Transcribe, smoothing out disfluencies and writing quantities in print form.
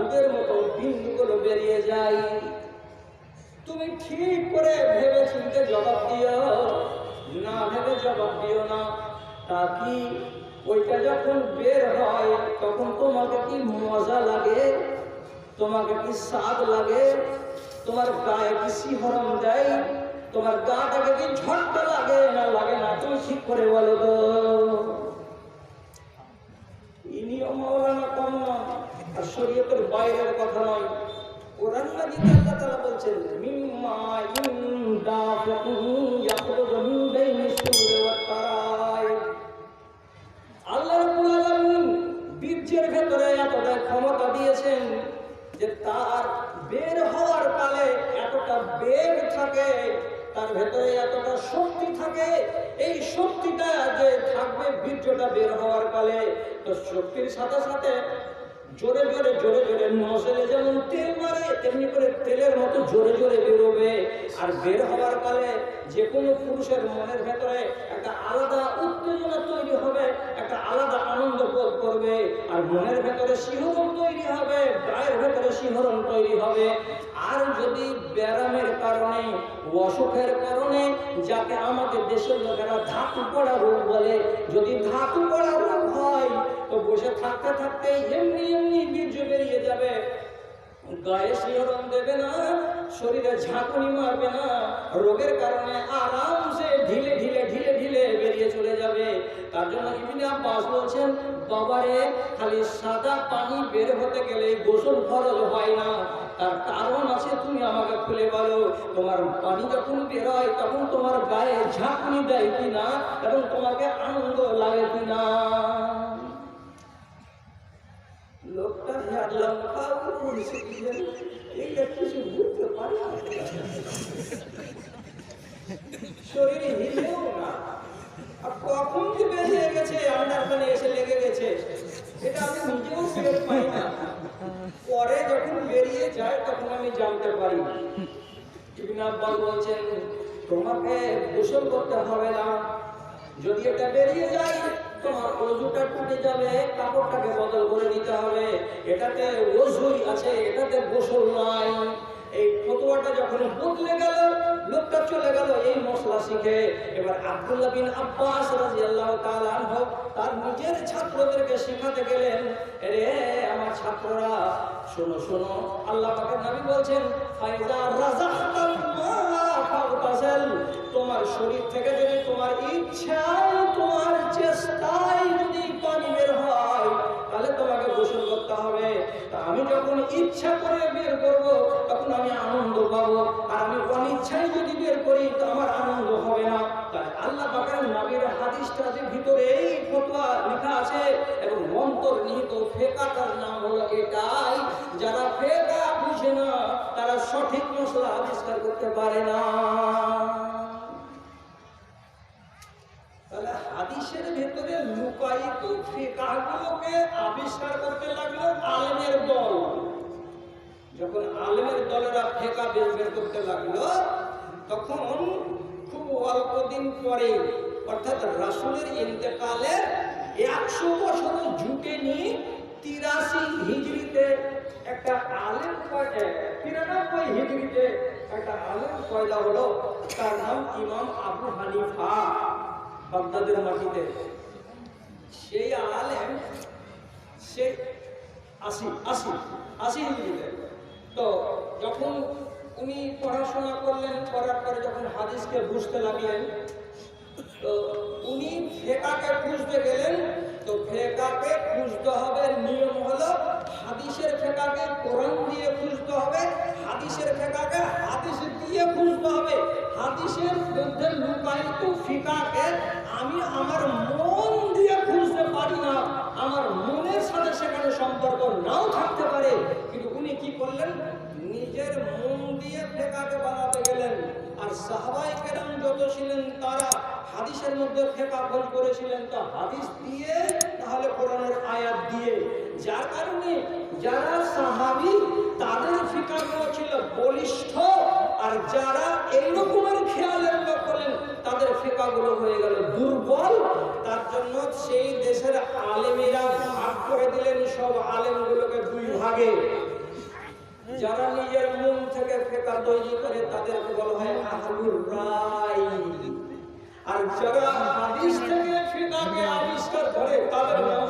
দুধের মতো বিন্দুগুলো বেরিয়ে যায়। তুমি ঠিক করে ভেবে চিন্তে জবাব দিও, না ভেবে জবাব দিও না। তা কি ওইটা যখন বের হয় তখন তোমাকে কি মজা লাগে, তোমাকে কি স্বাদ লাগে, তোমার গায়ে কি শিহরণ দেয়, তোমার গাটাকে কি ঝটকা লাগে না লাগে না? তুমি ঠিক করে বলো তো। ইনিও মাওলানা কম না, আর শরীয়তের বাইরের কথা নয়। কোরআন মাজিদে আল্লাহ তাআলা বলছেন মিম্মা ইনদাফু ইয়াখরুজু মিন বাইনি সুরি ওয়াত তারাইব। আল্লাহ রাব্বুল আলামিন বীর্যের ভেতরে এতটা ক্ষমতা দিয়েছেন যে তার বের হওয়ার কালে এতটা বেগ থাকে, তার ভেতরে এতটা শক্তি থাকে। এই শক্তিটা যে থাকবে বীর্যটা বের হওয়ার কালে, তো শক্তির সাথে সাথে জোরে জোরে জোরে জোরে নজলে যেমন তেল মারে তেমনি করে তেলের মতো জোরে জোরে বেরোবে। আর বের হওয়ার কালে যে কোনো পুরুষের মনের ভেতরে একটা আলাদা উত্তেজনা তৈরি হবে, একটা আলাদা আনন্দ বোধ করবে, আর মনের ভেতরে শিহরণ তৈরি হবে, গায়ের ভেতরে শিহরণ তৈরি হবে। আর যদি ব্যারামের কারণে, অসুখের কারণে, যাকে আমাদের দেশের লোকেরা ধাতু পড়া রোগ বলে, যদি ধাতু পড়া রোগ হয় তো বসে থাকতে থাকতে এমনি এমনি বীর্য বেরিয়ে যাবে, গায়ে শিহরণ দেবে না, শরীরে ঝাঁকুনি মারবে না, রোগের কারণে আরামসে ঢিলে ঢিলে ঢিলে ঢিলে বেরিয়ে চলে যাবে। তার জন্য ইবনে আব্বাস বলছেন, বাবারে খালি সাদা পানি বের হতে গেলে গোসল ফরজ হয় না, তার কারণ আছে, তুমি আমাকে খুলে বলো। তোমার পানি যখন বের হয় তখন তোমার গায়ে ঝাঁকুনি দেয় কিনা এবং তোমাকে আনন্দ লাগে কিনা? লোকটা কিছু বুঝতে পারে না, শরীরে হিলেও না, আর কখন যে বেরিয়ে গেছে আন্ডারখানে এসে লেগে গেছে এটা আমি নিজেও টের পাই না। পরে যখন বেরিয়ে যায় তখন আমি জানতে পারি। ইবনে আব্বাস বলছেন, তোমাকে গোসল করতে হবে না, যদি এটা বেরিয়ে যায় তোমার ওযুটা টুটে যাবে, কাপড়টাকে বদল করে দিতে হবে। এটাতে ওযুই আছে, এটাতে গোসল নাই। এই ফতোয়াটা যখন বদলে গেল, লোকটা চলে গেল এই মশলা শিখে। এবার আব্দুল্লাহ বিন আব্বাস রাদিয়াল্লাহু তাআলা আনহু তার নিজের ছাত্রদেরকে শেখাতে গেলেন, রে আমার ছাত্ররা শোনো শোনো, আল্লাহ পাকের নবী বলছেন, ফাইজা রাযাহতাল মা ফাগতাসিল, তোমার শরীর থেকে যদি তোমার ইচ্ছায়, তোমার চেষ্টায় যদি পানি বের হয় তাহলে তোমাকে গোসল করতে হবে। তা আমি যখন ইচ্ছা করে বের করব তখন আমি আনন্দ পাবো, আর আমি অনিচ্ছায় যদি বের করি তো আমার আনন্দ হবে না। তাই আল্লাহ পাকের নবীর হাদিসটার ভিতরে এই ফতোয়া লেখা আছে, এবং অন্তর্নিহিত ফিকহটার নাম হলো এটাই। যারা ফিকহ বুঝে না তারা সঠিক মশলা আবিষ্কার করতে পারে না। তাহলে হাদিসের ভেতরে লুকায়িত ফিকহগুলোকে আবিষ্কার করতে লাগলো আলেমের দল। যখন আলেমের দলেরা ফিকহ বের করতে লাগলো তখন খুব অল্প দিন পরে, অর্থাৎ রাসূলের ইন্তেকালের 100 বছর জুটেনি, 83 হিজরিতে একটা আলেম, 93 হিজরিতে একটা আলেম পয়দা হলো, তার নাম ইমাম আবু হানিফা, বাগদাদের মাটিতে। সেই আলেম সে 80 হিজরিতে। তো যখন উনি পড়াশোনা করলেন, করার পরে যখন হাদিসকে বুঝতে লাগলেন, তো উনি ফিকহকে খুঁজতে গেলেন। তো ফিকহকে খুঁজতে হবে, নিয়ম হলো হাদিসের ফিকহকে কোরআন দিয়ে খুঁজতে হবে, হাদিসের ফিকহকে হাদিস দিয়ে খুঁজতে হবে। হাদিসের মধ্যে লুকায়িত ফিকহকে আমি আমার মন দিয়ে খুঁজতে পারি না, আমার মনের সাথে সেখানে সম্পর্ক নাও থাকতে পারে। কিন্তু উনি কি করলেন, নিজের মন দিয়ে ফিকহকে বানাতে গেলেন। আর সাহাবায়ে কেরাম যত ছিলেন তারা হাদিসের মধ্যে ফিকহ খোঁজ করেছিলেন, তো হাদিস দিয়ে তাহলে কোরআনের আয়াত দিয়ে। যার কারণে যারা সাহাবী তাদের ফিকহগুলো ছিল বলিষ্ঠ, আর যারা এই রকমের খেয়ালের লোক হলেন তাদের ফিকহগুলো হয়ে গেল দুর্বল। তার জন্য সেই দেশের আলেমেরা ভাগ করে দিলেন সব আলেমগুলোকে দুই ভাগে। যারা নিজের মন থেকে ফিকহ তৈরি করে তাদেরকে বলা হয় আহলুর রায়। আর যারা হাদিস থেকে ফিকহকে আবিষ্কার করে তাদের নাম